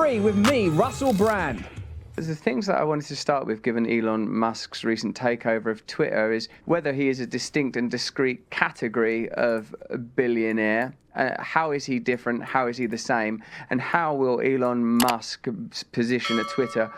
3 with me, Russell Brand. The things that I wanted to start with, given Elon Musk's recent takeover of Twitter, is whether he is a distinct and discrete category of a billionaire. How is he different? How is he the same? And how will Elon Musk's position at Twitter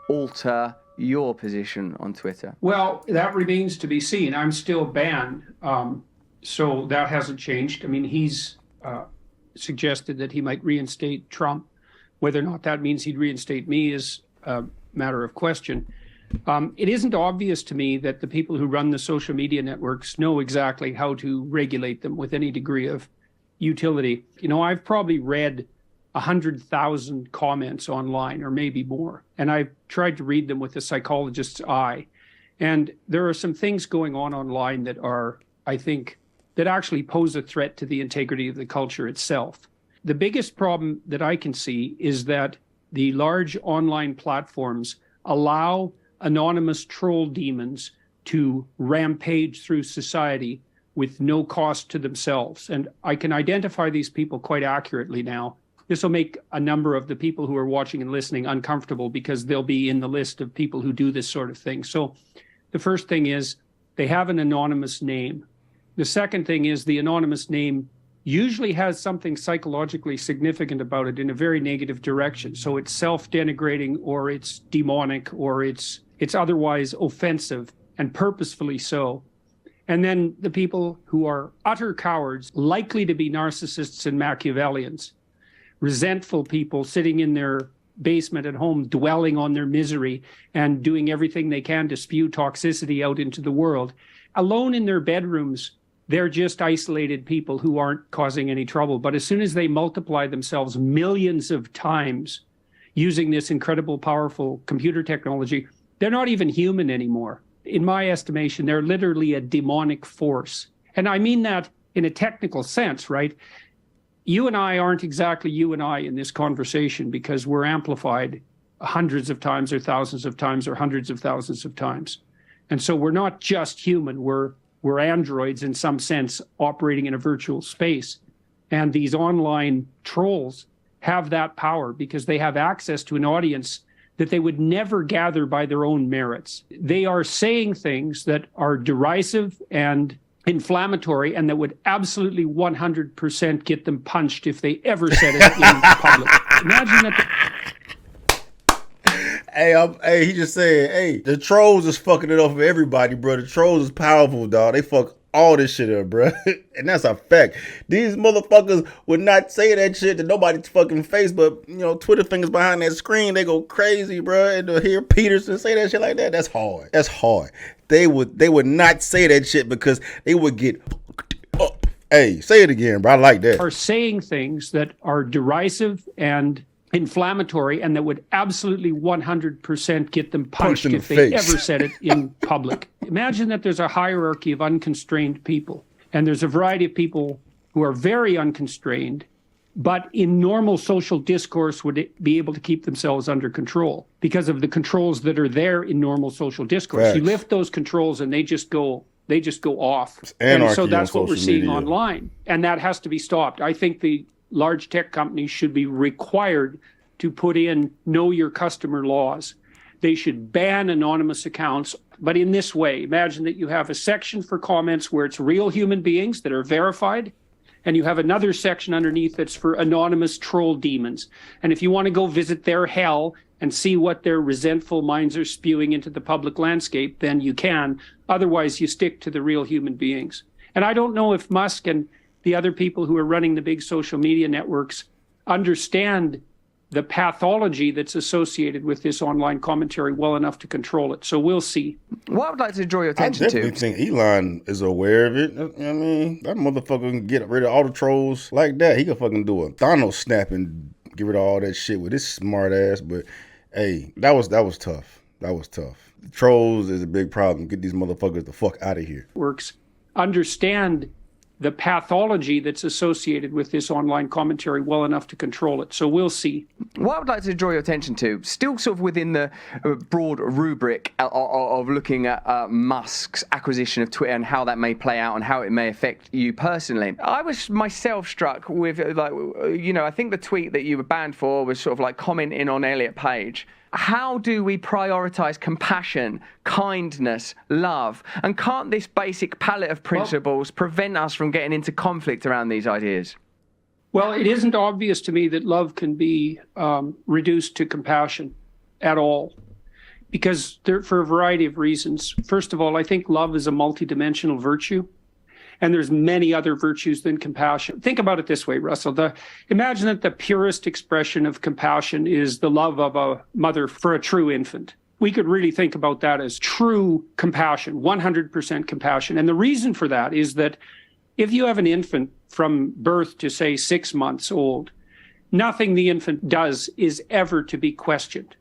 alter your position on Twitter? Well, that remains to be seen. I'm still banned, so that hasn't changed. I mean, he's suggested that he might reinstate Trump. Whether or not that means he'd reinstate me is a matter of question. It isn't obvious to me that the people who run the social media networks know exactly how to regulate them with any degree of utility. You know, I've probably read 100,000 comments online, or maybe more, and I've tried to read them with a psychologist's eye. And there are some things going on online that are, I think, that actually pose a threat to the integrity of the culture itself. The biggest problem that I can see is that the large online platforms allow anonymous troll demons to rampage through society with no cost to themselves. And I can identify these people quite accurately now. This will make a number of the people who are watching and listening uncomfortable because they'll be in the list of people who do this sort of thing. So the first thing is they have an anonymous name. The second thing is the anonymous name usually has something psychologically significant about it in a very negative direction. So it's self-denigrating, or it's demonic, or it's otherwise offensive, and purposefully so. And then the people who are utter cowards, likely to be narcissists and Machiavellians, resentful people sitting in their basement at home, dwelling on their misery and doing everything they can to spew toxicity out into the world. Alone in their bedrooms, they're just isolated people who aren't causing any trouble. But as soon as they multiply themselves millions of times using this incredible, powerful computer technology, they're not even human anymore. In my estimation, they're literally a demonic force. And I mean that in a technical sense, right? You and I aren't exactly you and I in this conversation because we're amplified hundreds of times or thousands of times or hundreds of thousands of times. And so we're not just human, we're androids in some sense operating in a virtual space. And these online trolls have that power because they have access to an audience that they would never gather by their own merits. They are saying things that are derisive and inflammatory and that would absolutely 100% get them punched if they ever said it in public. Imagine that. Hey, he just said, hey, the trolls is fucking it up for everybody, bro. The trolls is powerful, dog. They fuck all this shit up, bro. And that's a fact. These motherfuckers would not say that shit to nobody's fucking face, but, you know, Twitter fingers behind that screen, they go crazy, bro. And to hear Peterson say that shit like that, that's hard. That's hard. They would not say that shit because they would get up. Hey, say it again, bro. I like that. Are saying things that are derisive and inflammatory and that would absolutely 100% get them punched if they ever said it in public. Imagine that there's a hierarchy of unconstrained people, and there's a variety of people who are very unconstrained, but in normal social discourse would be able to keep themselves under control because of the controls that are there in normal social discourse. Facts. You lift those controls and they just go off. And so that's what we're seeing online, and that has to be stopped. I think the large tech companies should be required to put in know your customer laws. They should ban anonymous accounts, but in this way. Imagine that you have a section for comments where it's real human beings that are verified, and you have another section underneath that's for anonymous troll demons. And if you want to go visit their hell and see what their resentful minds are spewing into the public landscape, then you can. Otherwise, you stick to the real human beings. And I don't know if Musk and the other people who are running the big social media networks understand the pathology that's associated with this online commentary well enough to control it. So we'll see. What I would like to draw your attention to. I definitely think Elon is aware of it. I mean, that motherfucker can get rid of all the trolls like that. He can fucking do a Thanos snap and get rid of all that shit with his smart ass. But hey, that was tough. That was tough. The trolls is a big problem. Get these motherfuckers the fuck out of here. Works. Understand the pathology that's associated with this online commentary well enough to control it. So we'll see. What I would like to draw your attention to, still sort of within the broad rubric of looking at Musk's acquisition of Twitter and how that may play out and how it may affect you personally. I was myself struck with, I think the tweet that you were banned for was sort of like commenting on Elliot Page. How do we prioritize compassion, kindness, love? And can't this basic palette of principles prevent us from getting into conflict around these ideas? Well, it isn't obvious to me that love can be reduced to compassion at all, because for a variety of reasons. First of all, I think love is a multidimensional virtue. And there's many other virtues than compassion. Think about it this way, Russell. Imagine that the purest expression of compassion is the love of a mother for a true infant. We could really think about that as true compassion, 100% compassion. And the reason for that is that if you have an infant from birth to, say, 6 months old, nothing the infant does is ever to be questioned.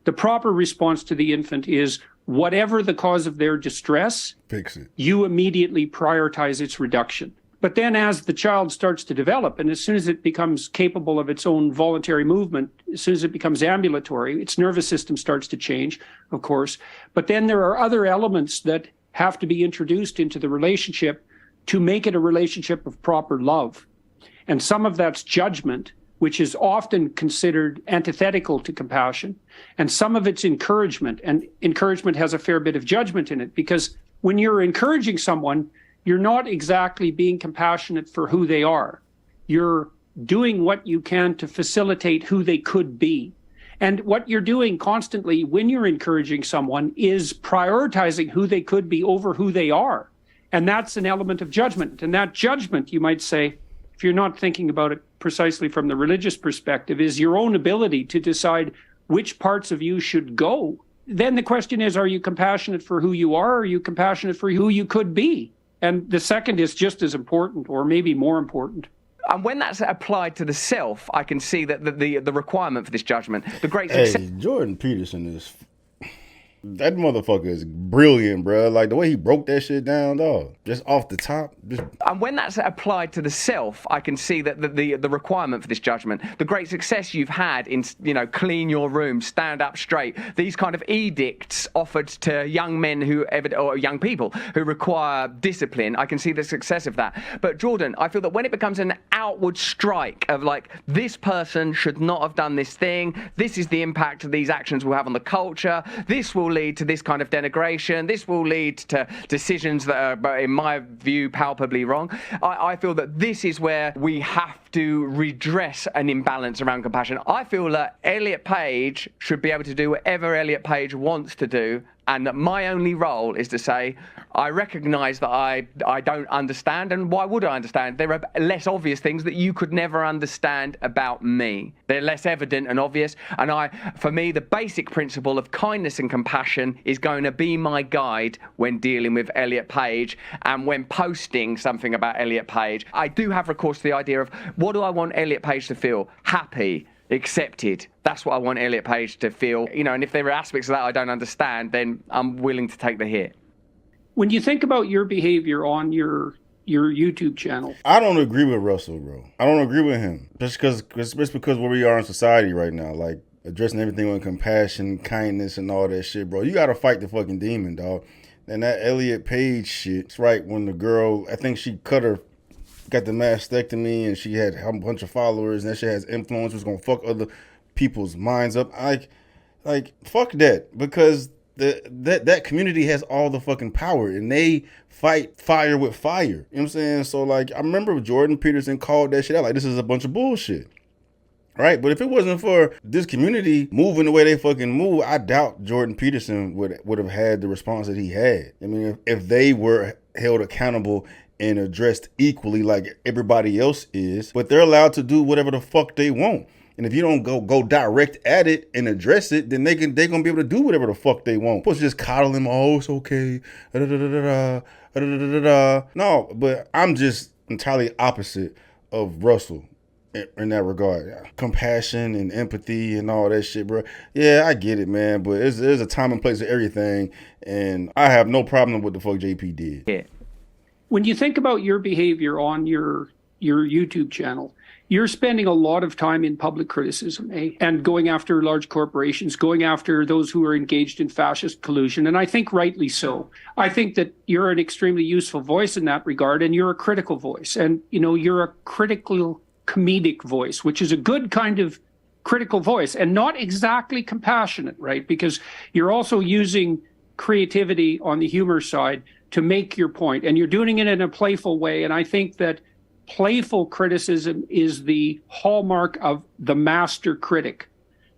The proper response to the infant is, whatever the cause of their distress, fix it. You immediately prioritize its reduction. But then as the child starts to develop, and as soon as it becomes capable of its own voluntary movement, as soon as it becomes ambulatory, its nervous system starts to change, of course. But then there are other elements that have to be introduced into the relationship to make it a relationship of proper love. And some of that's judgment, which is often considered antithetical to compassion, and some of it's encouragement. And encouragement has a fair bit of judgment in it, because when you're encouraging someone, you're not exactly being compassionate for who they are. You're doing what you can to facilitate who they could be. And what you're doing constantly when you're encouraging someone is prioritizing who they could be over who they are. And that's an element of judgment. And that judgment, you might say, if you're not thinking about it precisely from the religious perspective, is your own ability to decide which parts of you should go. Then the question is, are you compassionate for who you are, or are you compassionate for who you could be? And the second is just as important, or maybe more important. And when that's applied to the self, I can see that the requirement for this judgment, the great success. Hey, Jordan Peterson is... That motherfucker is brilliant, bro. Like the way he broke that shit down, dog. Just off the top. And when that's applied to the self, I can see that the requirement for this judgment, the great success you've had in, clean your room, stand up straight, these kind of edicts offered to young men or young people who require discipline, I can see the success of that. But Jordan, I feel that when it becomes an outward strike of like, this person should not have done this thing, this is the impact these actions will have on the culture, this will lead to this kind of denigration, this will lead to decisions that are, in my view, palpably wrong. I feel that this is where we have to redress an imbalance around compassion. I feel that Elliot Page should be able to do whatever Elliot Page wants to do, and that my only role is to say, I recognise that I don't understand, and why would I understand? There are less obvious things that you could never understand about me. They're less evident and obvious, and for me, the basic principle of kindness and compassion is going to be my guide when dealing with Elliot Page and when posting something about Elliot Page. I do have recourse to the idea of, what do I want Elliot Page to feel? Happy. Accepted. That's what I want Elliot Page to feel. And if there are aspects of that I don't understand, then I'm willing to take the hit. When you think about your behavior on your YouTube channel, I don't agree with Russell, bro. I don't agree with him. Just because where we are in society right now, like addressing everything with compassion, kindness, and all that shit, bro. You gotta fight the fucking demon, dog. And that Elliot Page shit, it's right when the girl, I think she got the mastectomy, and she had a bunch of followers, and that shit has influence, was gonna fuck other people's minds up. Like fuck that, because that community has all the fucking power, and they fight fire with fire. You know what I'm saying? So like, I remember Jordan Peterson called that shit out, like, this is a bunch of bullshit. Right? But if it wasn't for this community moving the way they fucking move, I doubt Jordan Peterson would have had the response that he had. I mean, if they were held accountable and addressed equally like everybody else is, but they're allowed to do whatever the fuck they want. And if you don't go direct at it and address it, then they're gonna be able to do whatever the fuck they want. Plus just coddle them, oh, it's okay. No, but I'm just entirely opposite of Russell in that regard. Compassion and empathy and all that shit, bro. Yeah, I get it, man, but there's a time and place for everything, and I have no problem with the fuck JP did. Yeah. when you think about your behavior on your YouTube channel, you're spending a lot of time in public criticism, and going after large corporations, going after those who are engaged in fascist collusion, and I think rightly so. I think that you're an extremely useful voice in that regard, and you're a critical voice, and you're a critical comedic voice, which is a good kind of critical voice, and not exactly compassionate, right? Because you're also using creativity on the humor side to make your point, and you're doing it in a playful way, and I think that playful criticism is the hallmark of the master critic.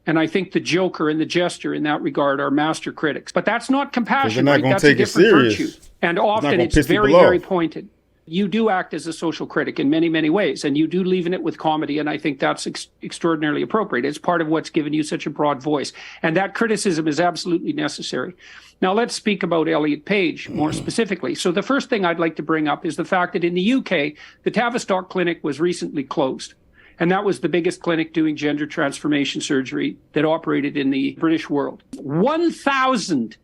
And I think the Joker and the Jester in that regard are master critics. But that's not compassion, right? That's a different virtue. And often it's very, very pointed. You do act as a social critic in many, many ways, and you do leaven it with comedy, and I think that's extraordinarily appropriate. It's part of what's given you such a broad voice. And that criticism is absolutely necessary. Now, let's speak about Elliot Page more specifically. So the first thing I'd like to bring up is the fact that in the UK, the Tavistock Clinic was recently closed. And that was the biggest clinic doing gender transformation surgery that operated in the British world. 1,000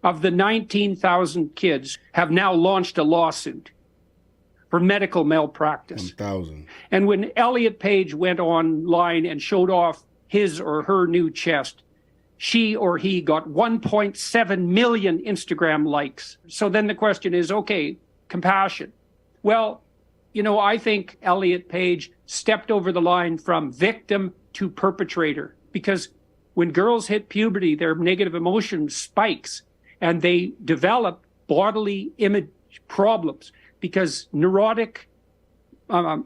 of the 19,000 kids have now launched a lawsuit for medical malpractice. 1,000. And when Elliot Page went online and showed off his or her new chest, she or he got 1.7 million Instagram likes. So then the question is, okay, compassion. Well, I think Elliot Page stepped over the line from victim to perpetrator, because when girls hit puberty, their negative emotion spikes and they develop bodily image problems, because neurotic, and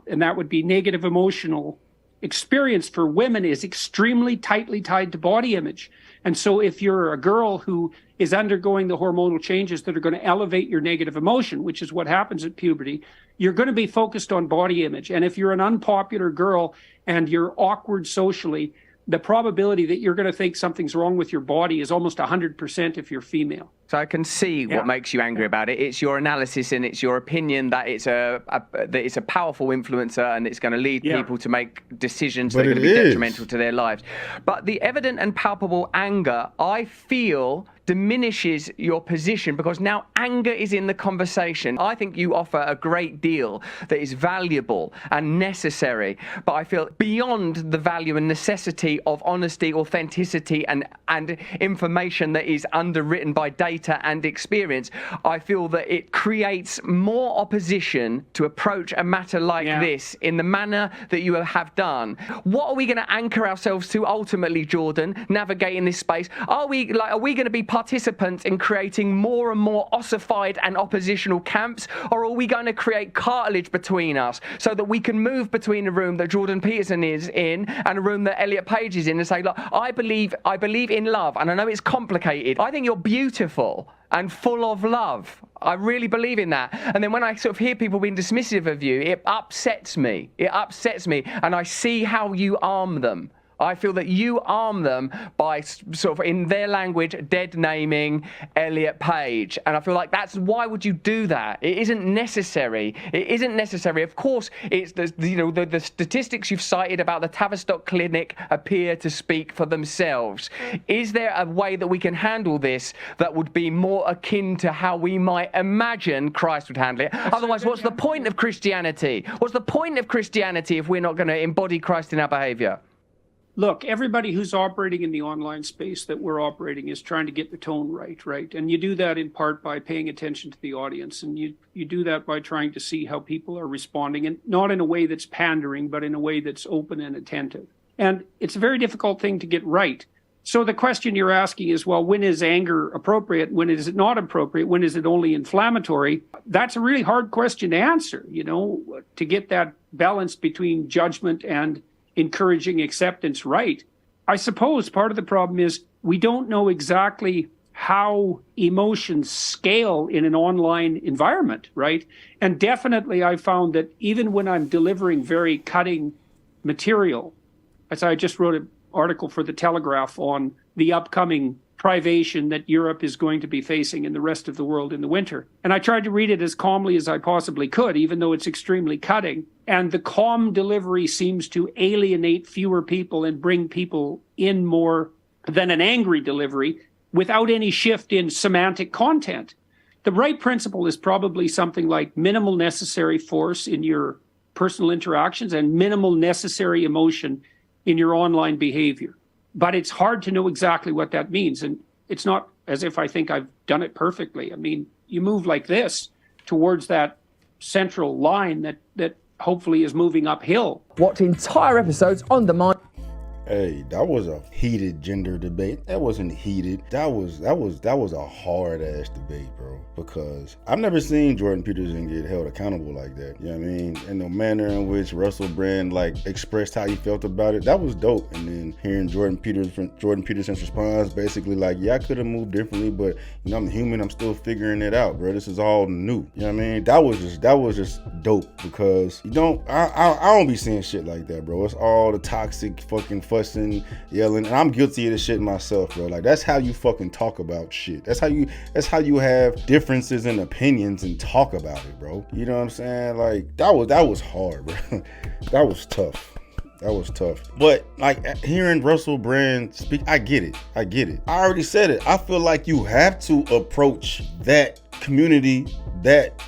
that would be negative emotional experience for women, is extremely tightly tied to body image. And so if you're a girl who is undergoing the hormonal changes that are going to elevate your negative emotion, which is what happens at puberty, you're going to be focused on body image. And if you're an unpopular girl and you're awkward socially, the probability that you're going to think something's wrong with your body is almost 100% if you're female. So I can see what makes you angry about it. It's your analysis and it's your opinion that it's a powerful influencer and it's going to lead people to make decisions that are going to be detrimental to their lives. But the evident and palpable anger, I feel, diminishes your position, because now anger is in the conversation. I think you offer a great deal that is valuable and necessary, but I feel beyond the value and necessity of honesty, authenticity, and information that is underwritten by data and experience, I feel that it creates more opposition to approach a matter like this in the manner that you have done. What are we going to anchor ourselves to ultimately, Jordan, navigating this space? Are we going to be participants in creating more and more ossified and oppositional camps, or are we going to create cartilage between us so that we can move between a room that Jordan Peterson is in and a room that Elliot Page is in and say, look, I believe in love, and I know it's complicated. I think you're beautiful and full of love. I really believe in that. And then when I sort of hear people being dismissive of you, it upsets me. And I see how you arm them. I feel that you arm them by sort of, in their language, dead naming Elliot Page. And I feel like why would you do that? It isn't necessary. Of course, it's the statistics you've cited about the Tavistock Clinic appear to speak for themselves. Is there a way that we can handle this that would be more akin to how we might imagine Christ would handle it? Otherwise, what's the point of Christianity? What's the point of Christianity if we're not going to embody Christ in our behavior? Look, everybody who's operating in the online space that we're operating is trying to get the tone right? And you do that in part by paying attention to the audience. And you do that by trying to see how people are responding, and not in a way that's pandering, but in a way that's open and attentive. And it's a very difficult thing to get right. So the question you're asking is, well, when is anger appropriate? When is it not appropriate? When is it only inflammatory? That's a really hard question to answer, to get that balance between judgment and encouraging acceptance right. I suppose part of the problem is we don't know exactly how emotions scale in an online environment, right? And definitely I found that even when I'm delivering very cutting material, as I just wrote an article for The Telegraph on the upcoming privation that Europe is going to be facing and the rest of the world in the winter. And I tried to read it as calmly as I possibly could, even though it's extremely cutting. And the calm delivery seems to alienate fewer people and bring people in more than an angry delivery without any shift in semantic content. The right principle is probably something like minimal necessary force in your personal interactions and minimal necessary emotion in your online behavior. But it's hard to know exactly what that means. And it's not as if I think I've done it perfectly. I mean, you move like this towards that central line that hopefully is moving uphill. Watch entire episodes on demand. Hey, that was a heated gender debate. That wasn't heated. That was a hard ass debate, bro. Because I've never seen Jordan Peterson get held accountable like that. You know what I mean? And the manner in which Russell Brand like expressed how he felt about it, that was dope. And then hearing Jordan Peterson's response, basically like, yeah, I could have moved differently, but you know, I'm human. I'm still figuring it out, bro. This is all new. You know what I mean? That was just dope because I don't be seeing shit like that, bro. It's all the toxic fucking fussing, yelling, and I'm guilty of this shit myself, bro. Like, that's how you fucking talk about shit. That's how you have differences in opinions and talk about it, bro. You know what I'm saying? Like, that was hard, bro. That was tough. But like hearing Russell Brand speak, I get it. I already said it. I feel like you have to approach that community, that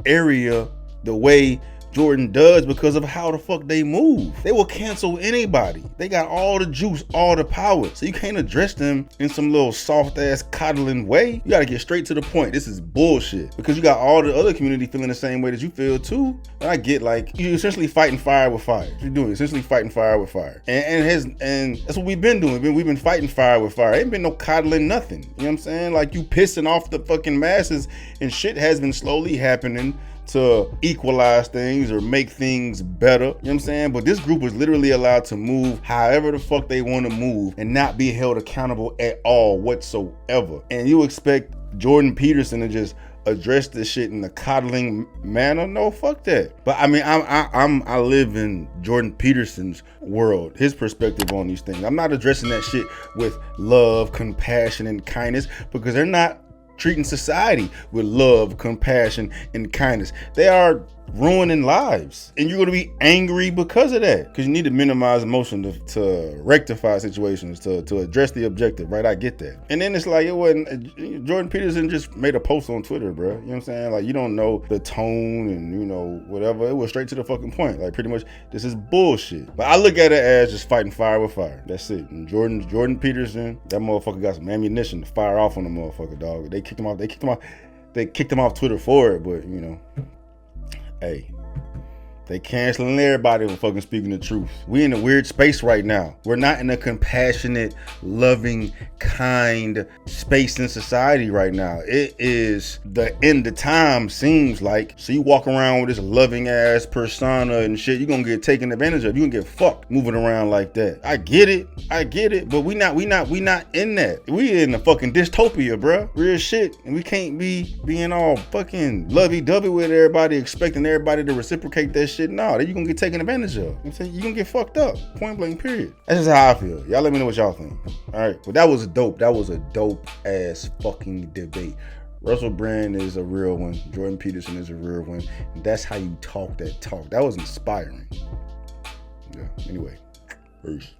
area, the way Jordan does because of how the fuck they move. They will cancel anybody. They got all the juice, all the power. So you can't address them in some little soft ass coddling way. You gotta get straight to the point. This is bullshit. Because you got all the other community feeling the same way that you feel too. And I get like, you're essentially fighting fire with fire. You're doing essentially fighting fire with fire. And that's what we've been doing. We've been fighting fire with fire. Ain't been no coddling nothing. You know what I'm saying? Like, you pissing off the fucking masses and shit has been slowly happening to equalize things or make things better, you know what I'm saying? But this group was literally allowed to move however the fuck they want to move and not be held accountable at all whatsoever. And you expect Jordan Peterson to just address this shit in a coddling manner? No, fuck that. But I mean, I live in Jordan Peterson's world, his perspective on these things. I'm not addressing that shit with love, compassion, and kindness because they're not treating society with love, compassion, and kindness. They are ruining lives, and you're going to be angry because of that, because you need to minimize emotion to rectify situations, to address the objective, right? I get that. And then it's like, it wasn't, Jordan Peterson just made a post on Twitter, bro. You know what I'm saying? Like, you don't know the tone and, you know, whatever. It was straight to the fucking point. Like, pretty much, this is bullshit. But I look at it as just fighting fire with fire. That's it. And Jordan Peterson, that motherfucker got some ammunition to fire off on the motherfucker, dog. They kicked him off Twitter for it, but, you know, hey, they canceling everybody for fucking speaking the truth. We in a weird space right now. We're not in a compassionate, loving, kind space in society right now. It is the end of time, seems like. So you walk around with this loving ass persona and shit, you're gonna get taken advantage of. You're gonna get fucked moving around like that. I get it, but we not in that. We in a fucking dystopia, bruh. Real shit. And we can't be being all fucking lovey-dovey with everybody, expecting everybody to reciprocate that shit. No, then you're gonna get taken advantage of. I'm saying, you're gonna get fucked up. Point blank, period. That's just how I feel. Y'all let me know what y'all think. All right, but that was dope. That was a dope ass fucking debate. Russell Brand is a real one. Jordan Peterson is a real one. And that's how you talk that talk. That was inspiring. Yeah, anyway. Peace.